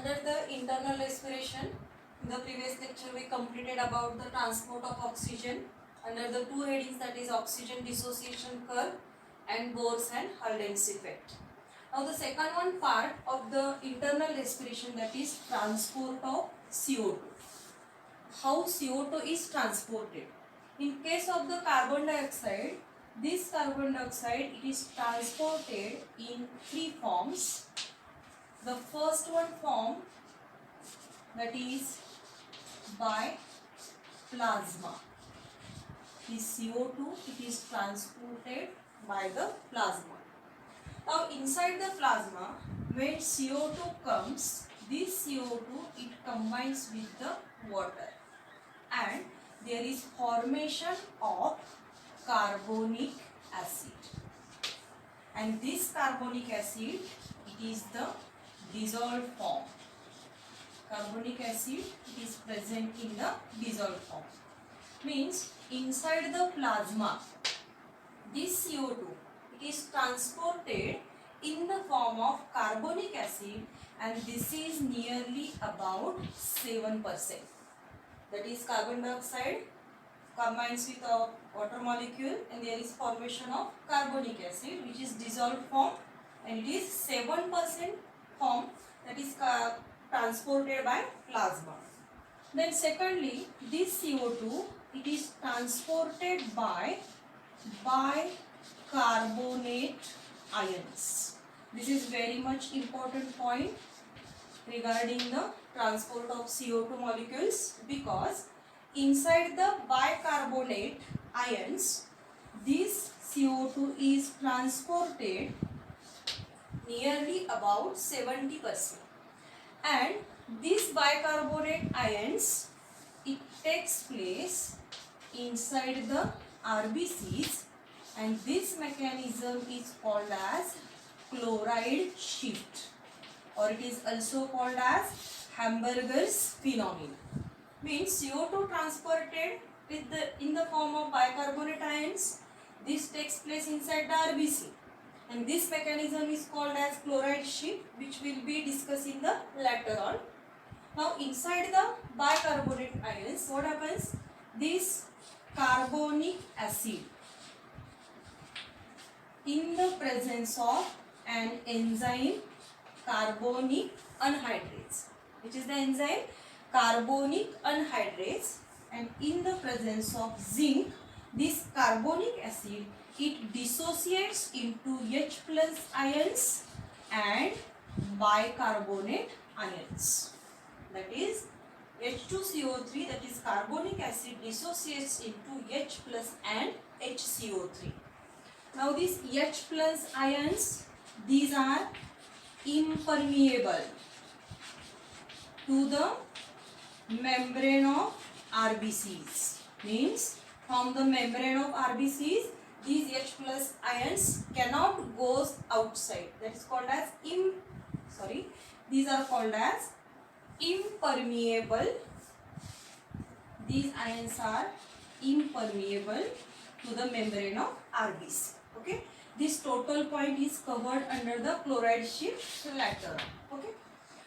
Under the internal respiration, in the previous lecture we completed about the transport of oxygen under the two headings, that is oxygen dissociation curve and Bose and Haldane effect. Now the second one part of the internal respiration, that is transport of CO2. How CO2 is transported. In case of the carbon dioxide, this carbon dioxide, it is transported in three forms. The first one form, that is by plasma. This CO2, it is transported by the plasma. Now inside the plasma, when CO2 comes, this CO2 it combines with the water and there is formation of carbonic acid. And this carbonic acid, it is the dissolved form. Carbonic acid, it is present in the dissolved form. Means inside the plasma, this CO2, it is transported in the form of carbonic acid, and this is nearly about 7%. That is carbon dioxide combines with a water molecule and there is formation of carbonic acid, which is dissolved form, and it is 7% form, that is transported by plasma. Then secondly, this CO2, it is transported by bicarbonate ions. This is very much important point regarding the transport of CO2 molecules, because inside the bicarbonate ions, this CO2 is transported nearly about 70%. And these bicarbonate ions, it takes place inside the RBCs, and this mechanism is called as chloride shift, or it is also called as Hamburger's phenomenon. Means CO2 transported in the form of bicarbonate ions. This takes place inside the RBC, and this mechanism is called as chloride shift, which will be discussed in the later on. Now inside the bicarbonate ions, what happens? This carbonic acid, in the presence of an enzyme carbonic anhydrase, which is the enzyme carbonic anhydrase, and in the presence of zinc, this carbonic acid, it dissociates into H plus ions and bicarbonate ions. That is H2CO3, that is carbonic acid, dissociates into H plus and HCO3. Now these H plus ions, these are impermeable to the membrane of RBCs. Means from the membrane of RBCs, these H plus ions cannot go outside. That is called as these are called as impermeable. These ions are impermeable to the membrane of RBC. Okay. This total point is covered under the chloride shift later. Okay.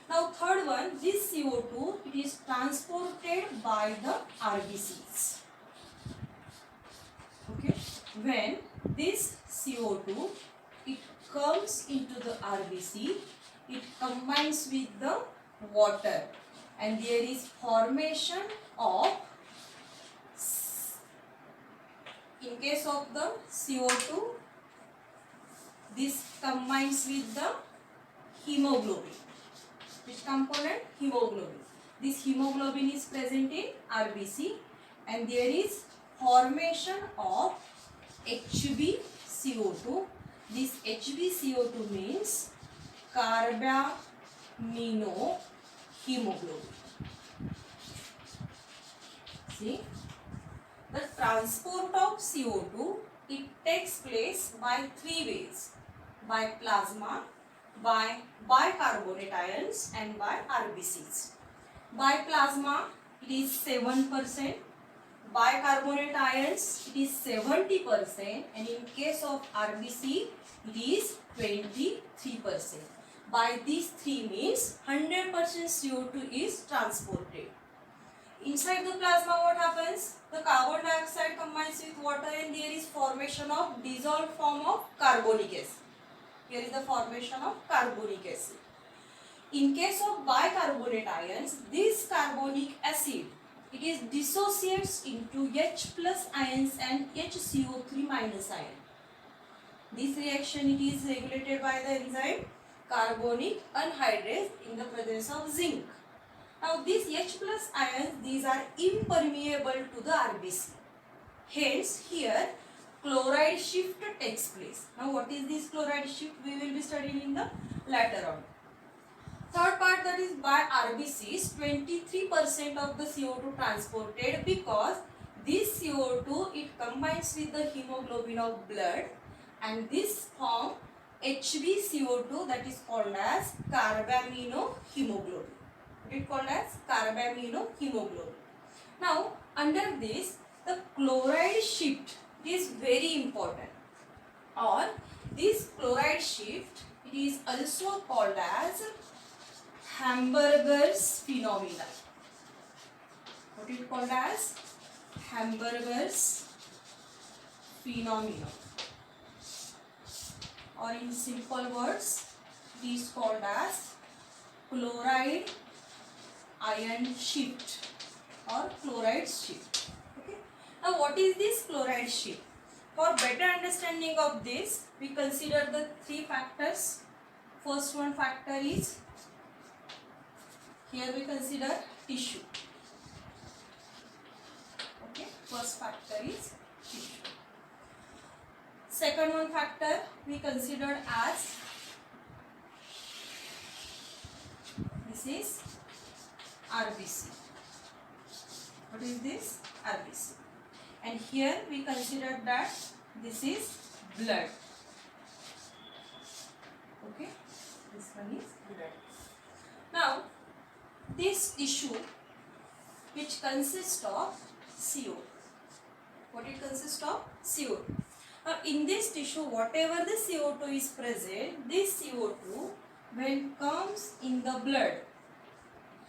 Now third one, this CO2, it is transported by the RBCs. Okay. When this CO2, it comes into the RBC, it combines with the water, and there is formation of, in case of the CO2, this combines with the hemoglobin. Which component? Hemoglobin. This hemoglobin is present in RBC, and there is formation of HbCO2. This HbCO2 means carbaminohemoglobin. See, the transport of CO2, it takes place by three ways: by plasma, by bicarbonate ions, and by RBCs. By plasma, it is 7%. Bicarbonate ions, it is 70%, and in case of RBC, it is 23%. by these three means 100% CO2 is transported. Inside the plasma what happens? The carbon dioxide combines with water and there is formation of dissolved form of carbonic acid. Here is the formation of carbonic acid. In case of bicarbonate ions, this carbonic acid, it is dissociates into H plus ions and HCO3 minus ion. This reaction it is regulated by the enzyme carbonic anhydrase in the presence of zinc. Now these H plus ions, these are impermeable to the RBC. Hence here chloride shift takes place. Now what is this chloride shift? We will be studying in the later on. Third part, that is by RBCs, 23% of the CO2 transported because this CO2 it combines with the hemoglobin of blood and this form HbCO2, that is called as carbaminohemoglobin. It is called as carbaminohemoglobin. Now under this the chloride shift is very important, or this chloride shift it is also called as Hamburger's phenomena. What is it called as? Hamburger's phenomena, or in simple words it is called as chloride ion shift or chloride shift. Okay. Now what is this chloride shift? For better understanding of this, we consider the three factors. First one factor is, here we consider tissue. Okay, first factor is tissue. Second one factor we considered as, this is RBC. What is this? RBC. And here we considered that this is blood. Okay, this one is blood. Now this tissue which consists of CO. What it consists of? CO2. Now in this tissue whatever the CO2 is present, this CO2 when comes in the blood,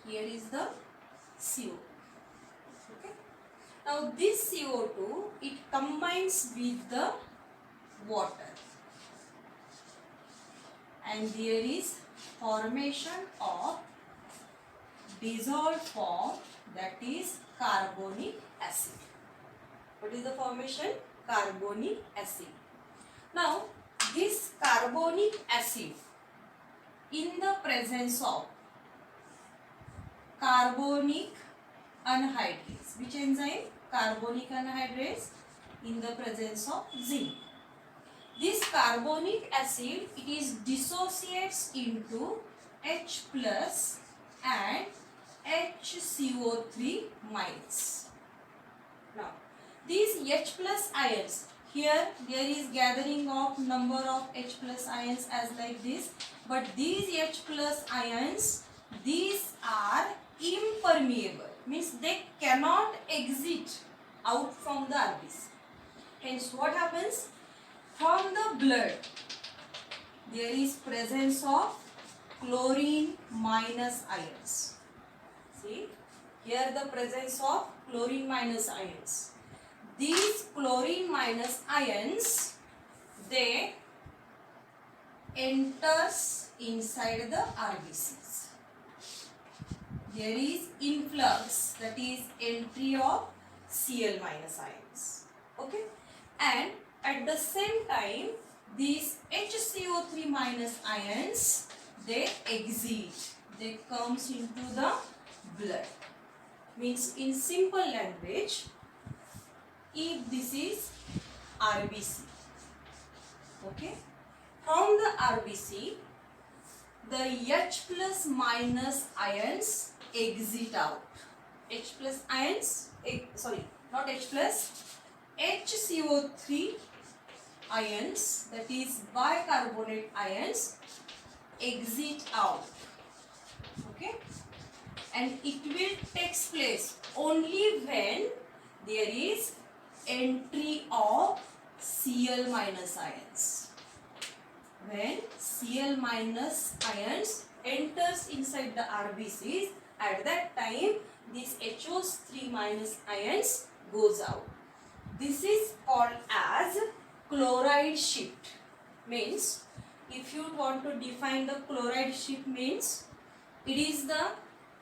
here is the CO. Okay. Now this CO2 it combines with the water and there is formation of dissolved form, that is carbonic acid. What is the formation? Carbonic acid. Now this carbonic acid in the presence of carbonic anhydrase, which enzyme? Carbonic anhydrase in the presence of zinc. This carbonic acid it is dissociates into H plus and HCO3 minus. Now these H plus ions, here there is gathering of number of H plus ions as like this, but these H plus ions, these are impermeable, means they cannot exit out from the RBC. Hence what happens? From the blood there is presence of chlorine minus ions. See, here the presence of chlorine minus ions. These chlorine minus ions, they enters inside the RBCs. There is influx, that is entry of Cl minus ions. Okay, and at the same time these HCO3 minus ions, they exit, they comes into the blood. Means in simple language, if this is RBC, okay, from the RBC the H plus minus ions exit out. H plus ions, sorry, not H plus, HCO3 ions, that is bicarbonate ions, exit out. Okay, and it will takes place only when there is entry of Cl minus ions. when Cl minus ions enters inside the RBCs, at that time this HO3 minus ions goes out. This is called as chloride shift. Means if you want to define the chloride shift, means it is the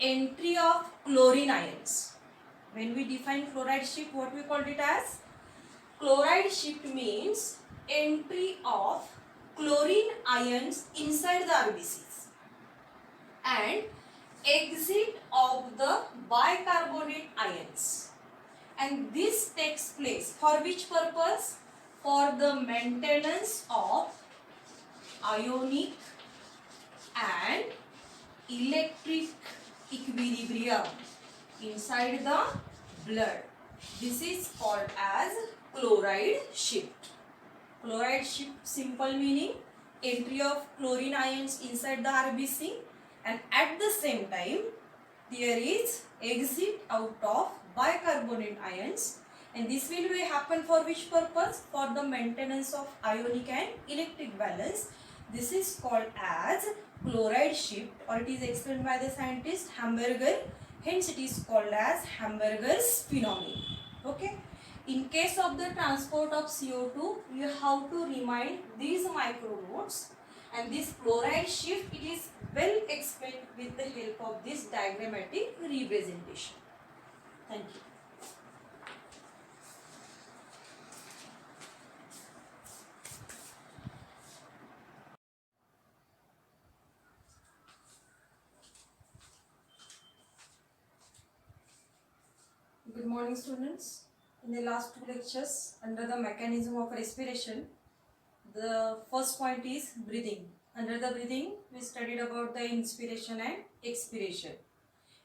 entry of chlorine ions. When we define chloride shift, what we called it as? Chloride shift means entry of chlorine ions inside the RBCs and exit of the bicarbonate ions. And this takes place for which purpose? For the maintenance of ionic and electric equilibrium inside the blood. This is called as chloride shift. Chloride shift simple meaning entry of chlorine ions inside the RBC, and at the same time there is exit out of bicarbonate ions, and this will be happen for which purpose? For the maintenance of ionic and electric balance. This is called as chloride shift, or it is explained by the scientist Hamburger. Hence it is called as Hamburger's phenomenon. Okay. In case of the transport of CO2, you have to remind these micro notes, and this chloride shift, it is well explained with the help of this diagrammatic representation. Thank you. Good morning, students. In the last two lectures, under the mechanism of respiration, the first point is breathing. Under the breathing, we studied about the inspiration and expiration.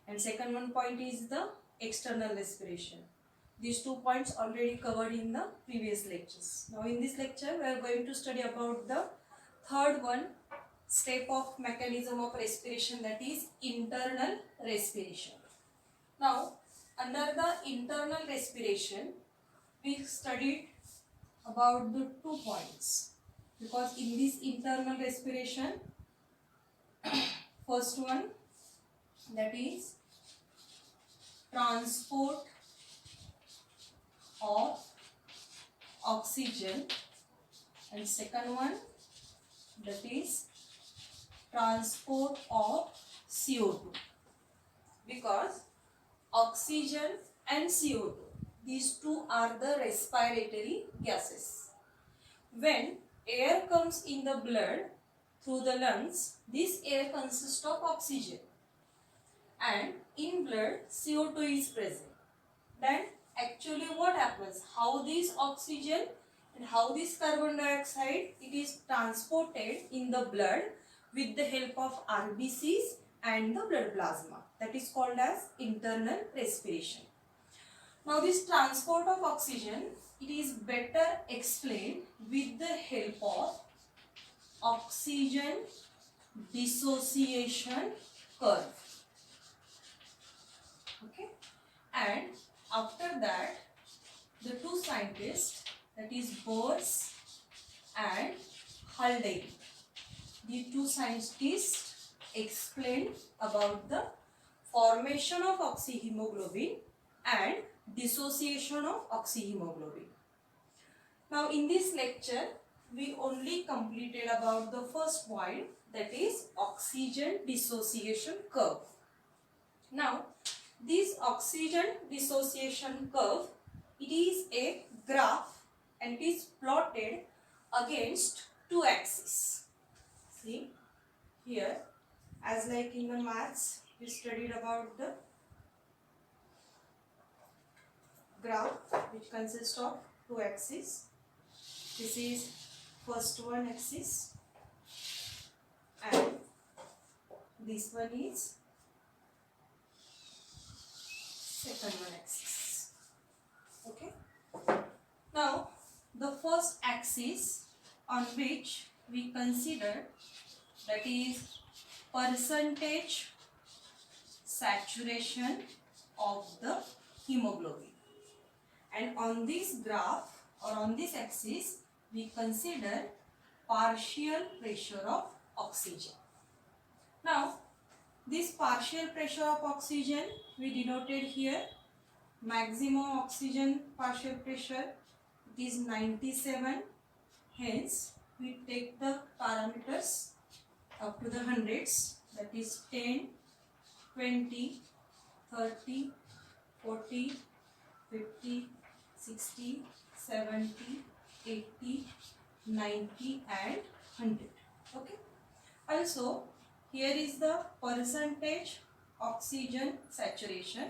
And second one point is the external respiration. These 2 points already covered in the previous lectures. Now in this lecture, we are going to study about the third one step of mechanism of respiration, that is internal respiration. Now, under the internal respiration, we studied about the 2 points, because in this internal respiration, first one, that is transport of oxygen, and second one, that is transport of CO2, because oxygen and CO2, these two are the respiratory gases. When air comes in the blood through the lungs, this air consists of oxygen, and in blood CO2 is present. Then actually what happens? How this oxygen and how this carbon dioxide, it is transported in the blood with the help of RBCs and the blood plasma. That is called as internal respiration. Now this transport of oxygen, it is better explained with the help of oxygen dissociation curve. Okay, and after that, the two scientists, that is Bors and Haldane, the two scientists explained about the formation of oxyhemoglobin and dissociation of oxyhemoglobin. Now in this lecture, we only completed about the first point, that is oxygen dissociation curve. Now this oxygen dissociation curve, it is a graph and it is plotted against two axes. See here, as like in the maths, we studied about the graph which consists of two axes. This is first one axis and this one is second one axis. Okay. Now the first axis on which we consider, that is percentage saturation of the hemoglobin, and on this graph or on this axis we consider partial pressure of oxygen. Now this partial pressure of oxygen we denoted here. Maximum oxygen partial pressure, it is 97. Hence we take the parameters up to the hundreds, that is 10, 20, 30, 40, 50, 60, 70, 80, 90 and 100. Okay. Also here is the percentage oxygen saturation.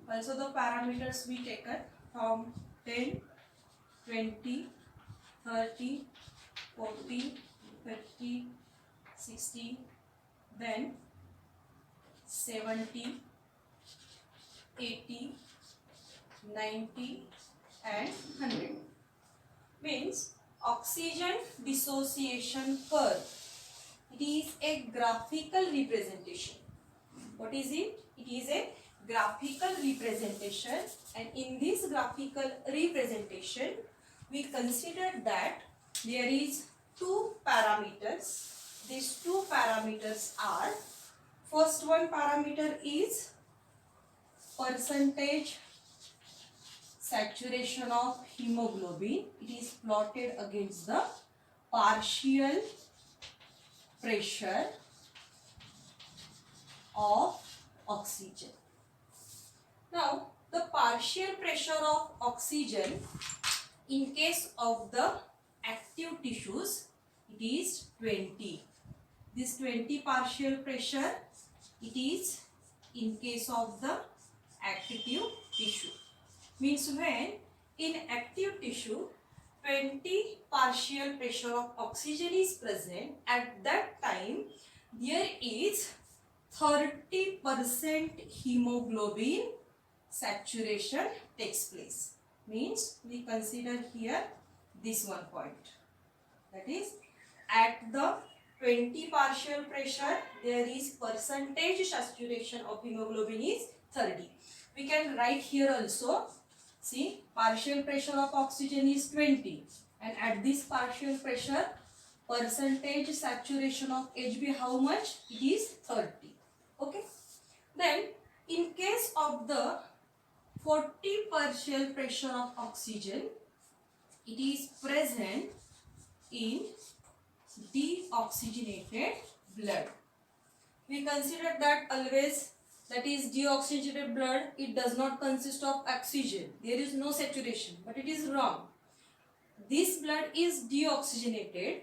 Also the parameters we taken from 10, 20, 30, 40, 50, 60, then 70, 80, 90 and 100. Means oxygen dissociation curve. It is a graphical representation. What is it? It is a graphical representation, and in this graphical representation we consider that there is two parameters. These two parameters are, first one parameter is percentage saturation of hemoglobin. It is plotted against the partial pressure of oxygen. Now the partial pressure of oxygen in case of the active tissues, it is 20. This 20 partial pressure, it is in case of the active tissue. Means when in active tissue 20 partial pressure of oxygen is present, at that time there is 30% hemoglobin saturation takes place. Means we consider here this one point, that is at the 20 partial pressure there is percentage saturation of hemoglobin is 30. We can write here also, see, partial pressure of oxygen is 20 and at this partial pressure percentage saturation of Hb how much? It is 30. Okay. Then in case of the 40 partial pressure of oxygen, it is present in deoxygenated blood. We consider that always, that is deoxygenated blood, it does not consist of oxygen. There is no saturation, but it is wrong. This blood is deoxygenated.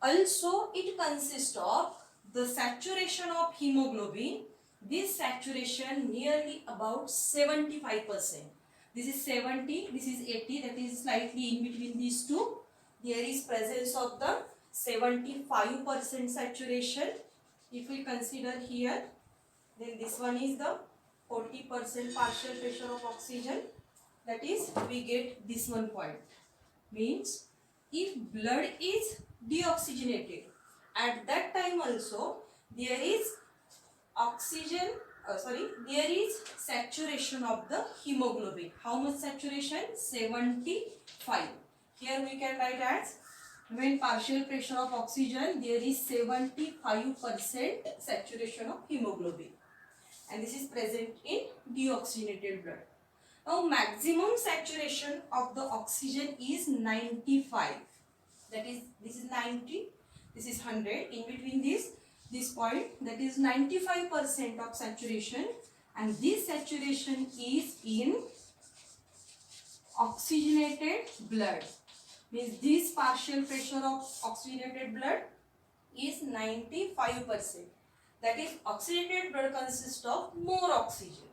Also it consists of the saturation of hemoglobin. This saturation nearly about 75%. This is 70, this is 80, that is slightly in between these two. There is presence of the 75% saturation. If we consider here, then this one is the 40% partial pressure of oxygen. That is, we get this one point. Means if blood is deoxygenated, at that time also there is there is saturation of the hemoglobin. How much saturation? 75. Here we can write as, when partial pressure of oxygen there is 75% saturation of hemoglobin, and this is present in deoxygenated blood. Now maximum saturation of the oxygen is 95. That is, this is 90, this is 100. In between this point, that is 95% of saturation, and this saturation is in oxygenated blood. Means this partial pressure of oxygenated blood is 95%. That is, oxygenated blood consists of more oxygen.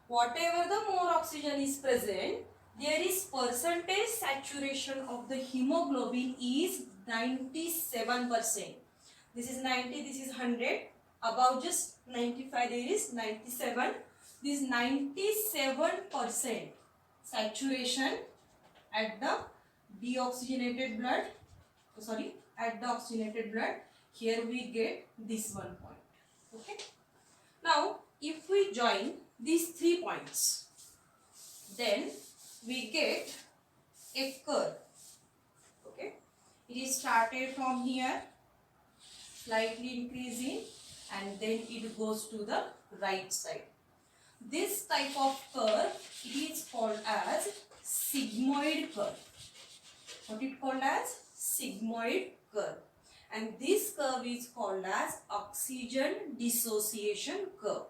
Whatever the more oxygen is present, there is percentage saturation of the hemoglobin is 97%. This is 90, this is 100. Above just 95 there is 97. This 97% saturation at the deoxygenated blood, at the oxygenated blood, here we get this one point. Okay. Now if we join these 3 points, then we get a curve. Okay. It is started from here, slightly increasing, and then it goes to the right side. This type of curve, it is called as sigmoid curve. What it called as? Sigmoid curve. And this curve is called as oxygen dissociation curve.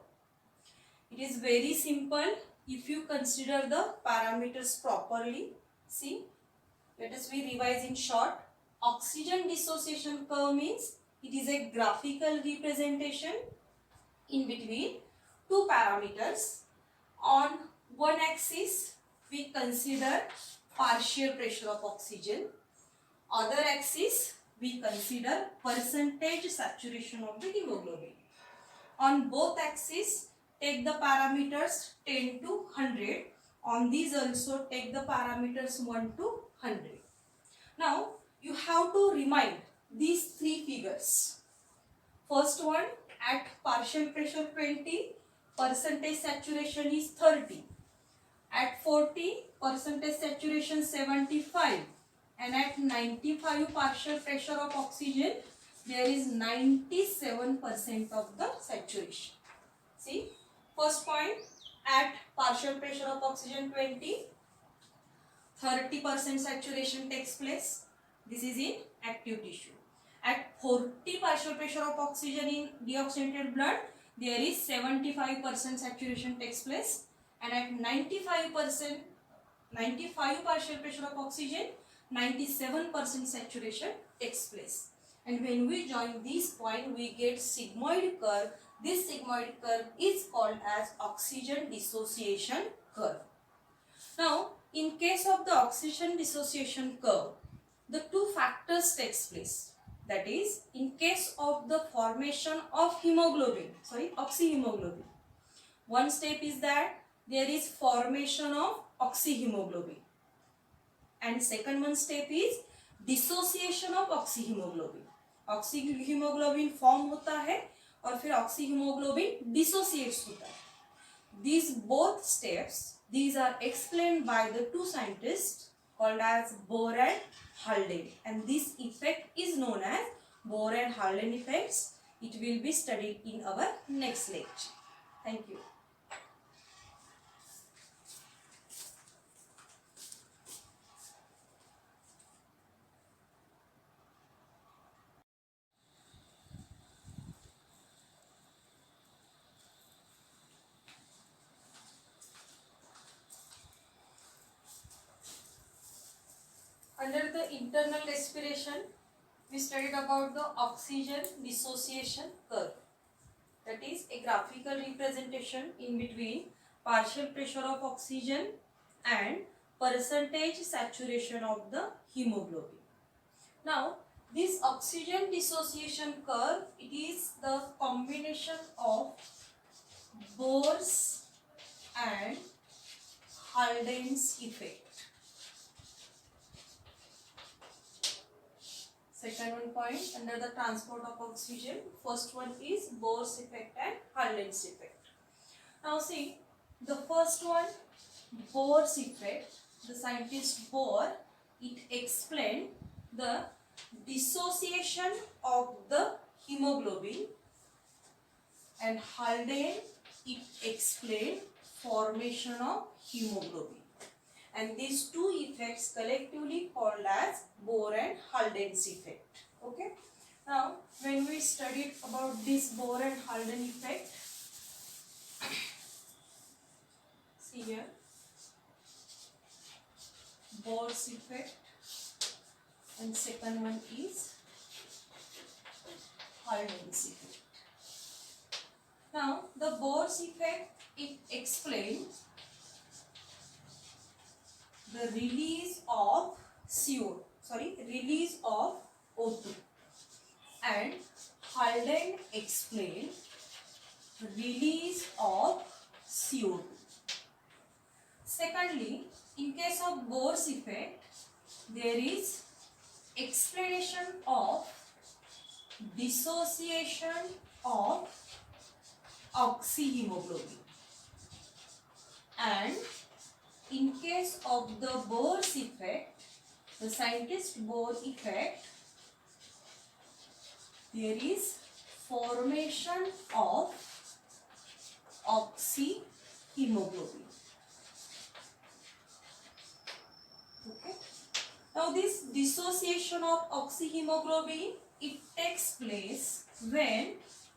It is very simple if you consider the parameters properly. See, let us revise in short. Oxygen dissociation curve means it is a graphical representation in between two parameters. On one axis, we consider partial pressure of oxygen. Other axis, we consider percentage saturation of the hemoglobin. On both axes, take the parameters 10 to 100. On these also take the parameters 1 to 100. Now, you have to remind these three figures. First one, at partial pressure 20, percentage saturation is 30. At 40, percentage saturation 75. And at 95 partial pressure of oxygen, there is 97% of the saturation. See, first point, at partial pressure of oxygen 20, 30% saturation takes place. This is in active tissue. At 40 partial pressure of oxygen in deoxygenated blood, there is 75% saturation takes place. And at 95 partial pressure of oxygen, 97% saturation takes place. And when we join this point, we get sigmoid curve. This sigmoid curve is called as oxygen dissociation curve. Now, in case of the oxygen dissociation curve, the two factors takes place. That is, in case of the formation of oxyhemoglobin. One step is that there is formation of oxyhemoglobin. And second one step is dissociation of oxyhemoglobin. Oxyhemoglobin form होता है और फिर oxyhemoglobin dissociates होता है. These both steps, these are explained by the two scientists called as Bohr and Haldane, and this effect is known as Bohr and Haldane effects. It will be studied in our next lecture. Thank you. Under the internal respiration, we studied about the oxygen dissociation curve. That is a graphical representation in between partial pressure of oxygen and percentage saturation of the hemoglobin. Now, this oxygen dissociation curve, it is the combination of Bohr's and Haldane's effect. Second one point under the transport of oxygen. First one is Bohr's effect and Haldane's effect. Now see, the first one, Bohr's effect, the scientist Bohr, it explained the dissociation of the hemoglobin, and Haldane, it explained formation of hemoglobin. And these two effects collectively called as Bohr and Haldane's effect. Okay. Now, when we studied about this Bohr and Haldane effect, see here, Bohr's effect, and second one is Haldane's effect. Now, the Bohr's effect, it explains the release of O2, and Haldane explained release of CO2. Secondly, in case of Bohr's effect, there is explanation of dissociation of oxyhemoglobin, and in case of the Bohr's effect, the Saintest-Bohr effect, there is formation of oxyhemoglobin. Okay. Now this dissociation of oxyhemoglobin, it takes place when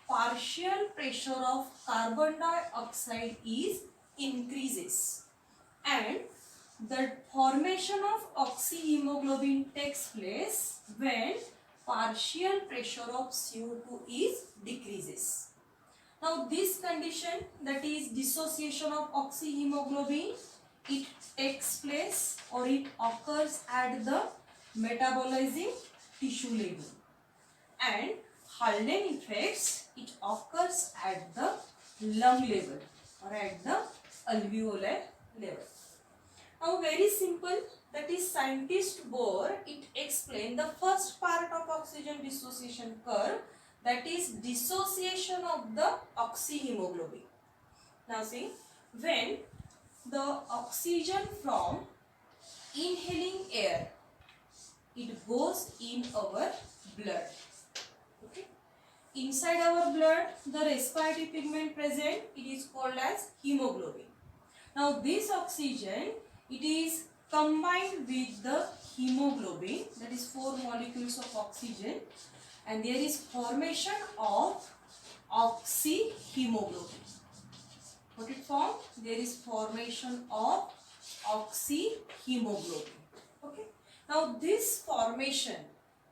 partial pressure of carbon dioxide is increases, and the formation of oxyhemoglobin takes place when partial pressure of CO2 is decreases. Now this condition, that is dissociation of oxyhemoglobin, it takes place or it occurs at the metabolizing tissue level, and Haldane effects, it occurs at the lung level or at the alveolar level. Now very simple, that is Saintest-Bohr, it explains the first part of oxygen dissociation curve, that is dissociation of the oxyhemoglobin. Now see, when the oxygen from inhaling air, it goes in our blood. Okay. Inside our blood, the respiratory pigment present, it is called as hemoglobin. Now this oxygen, it is combined with the hemoglobin, that is 4 molecules of oxygen, and there is formation of oxyhemoglobin. What it formed? There is formation of oxyhemoglobin. Okay. Now this formation,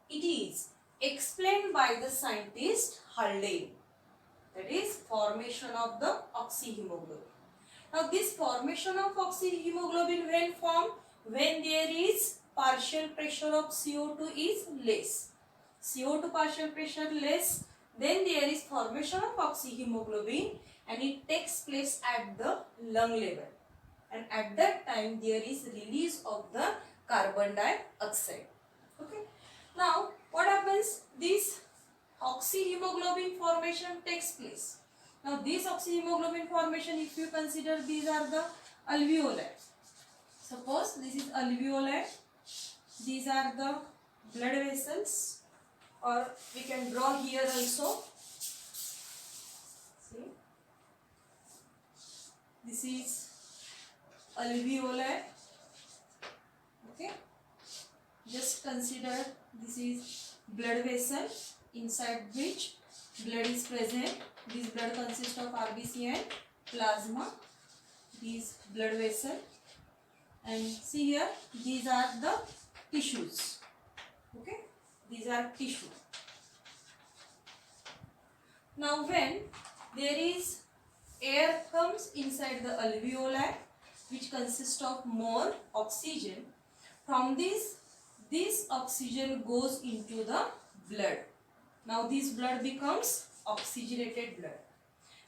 it is explained by the scientist Haldane. That is formation of the oxyhemoglobin. Now this formation of oxyhemoglobin when formed? When there is partial pressure of CO2 is less. CO2 partial pressure less, then there is formation of oxyhemoglobin, and it takes place at the lung level, and at that time there is release of the carbon dioxide. Okay. Now what happens? This oxyhemoglobin formation takes place. Now this oxyhemoglobin formation, if you consider these are the alveoli. Suppose this is alveoli, these are the blood vessels, or we can draw here also. See, this is alveoli. Okay, just consider this is blood vessel inside which blood is present. This blood consists of RBC and plasma. These blood vessel, and see here, these are the tissues. Okay, these are tissue. Now when there is air comes inside the alveoli, which consists of more oxygen, from this oxygen goes into the blood. Now this blood becomes oxygenated blood,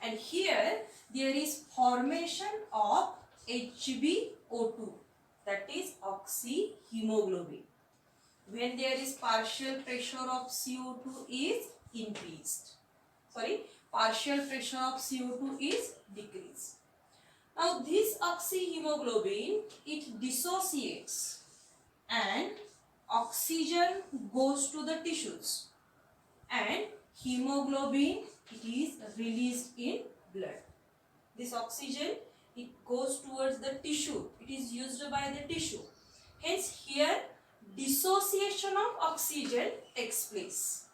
and here there is formation of HbO2, that is oxyhemoglobin, when there is partial pressure of CO2 is increased. Partial pressure of CO2 is decreased. Now this oxyhemoglobin, it dissociates, and oxygen goes to the tissues, and hemoglobin, it is released in blood. This oxygen, it goes towards the tissue, it is used by the tissue. Hence here dissociation of oxygen takes place.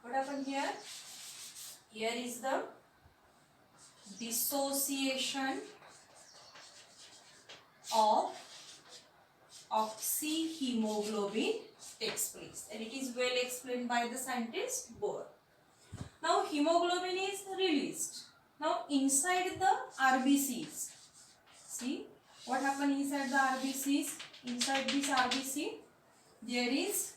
What happened here? Here is the dissociation of oxyhemoglobin takes place, and it is well explained by the Saintest-Bohr. Now hemoglobin is released. Now inside the RBCs, see what happened inside the RBCs? Inside this RBC, there is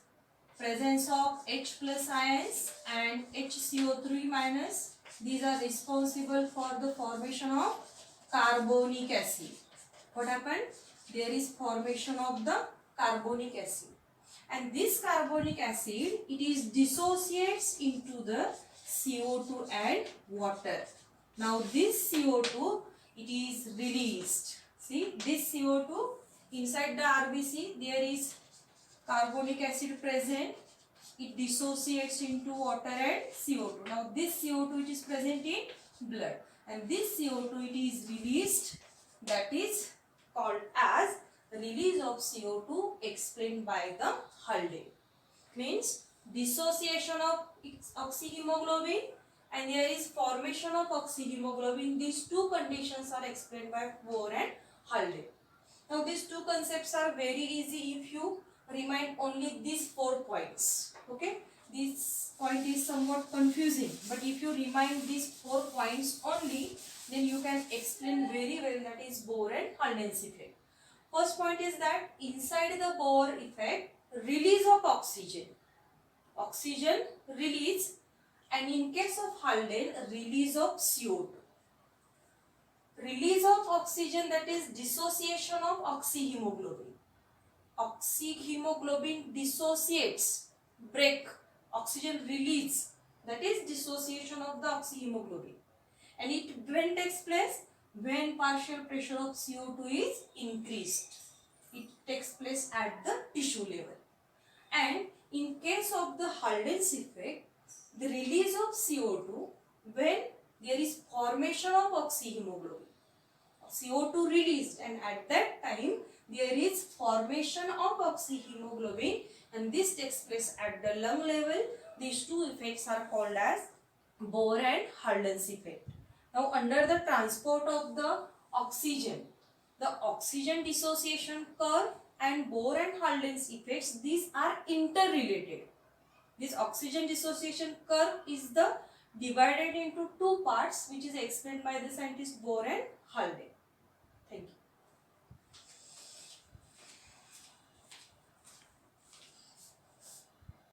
presence of H plus ions and HCO3 minus. These are responsible for the formation of carbonic acid. What happened? There is formation of the carbonic acid, and this carbonic acid, it is dissociates into the CO2 and water. Now this CO2, it is released. See this CO2 inside the RBC, there is carbonic acid present, it dissociates into water and CO2. Now this CO2 which is present in blood, and this CO2 it is released, that is called as release of CO2 explained by the Haldane. Means dissociation of oxyhemoglobin and there is formation of oxyhemoglobin. These two conditions are explained by Bohr and Haldane. Now these two concepts are very easy if you remind only these 4 points. Okay, this point is somewhat confusing, but if you remind these 4 points only, then you can explain very well, that is Bohr and Haldane's effect. First point is that inside the Bohr effect, release of oxygen release, and in case of Haldane, release of CO2. Release of oxygen, that is dissociation of oxyhemoglobin. Oxyhemoglobin dissociates, break, oxygen release, that is dissociation of the oxyhemoglobin. And it when takes place? When partial pressure of CO2 is increased. It takes place at the tissue level. And in case of the Haldane's effect, the release of CO2 when there is formation of oxyhemoglobin. CO2 released, and at that time there is formation of oxyhemoglobin, and this takes place at the lung level. These two effects are called as Bohr and Haldane's effect. Now under the transport of the oxygen dissociation curve and Bohr and Haldane's effects, these are interrelated. This oxygen dissociation curve is the divided into 2 parts, which is explained by the scientist Bohr and Haldane. Thank you.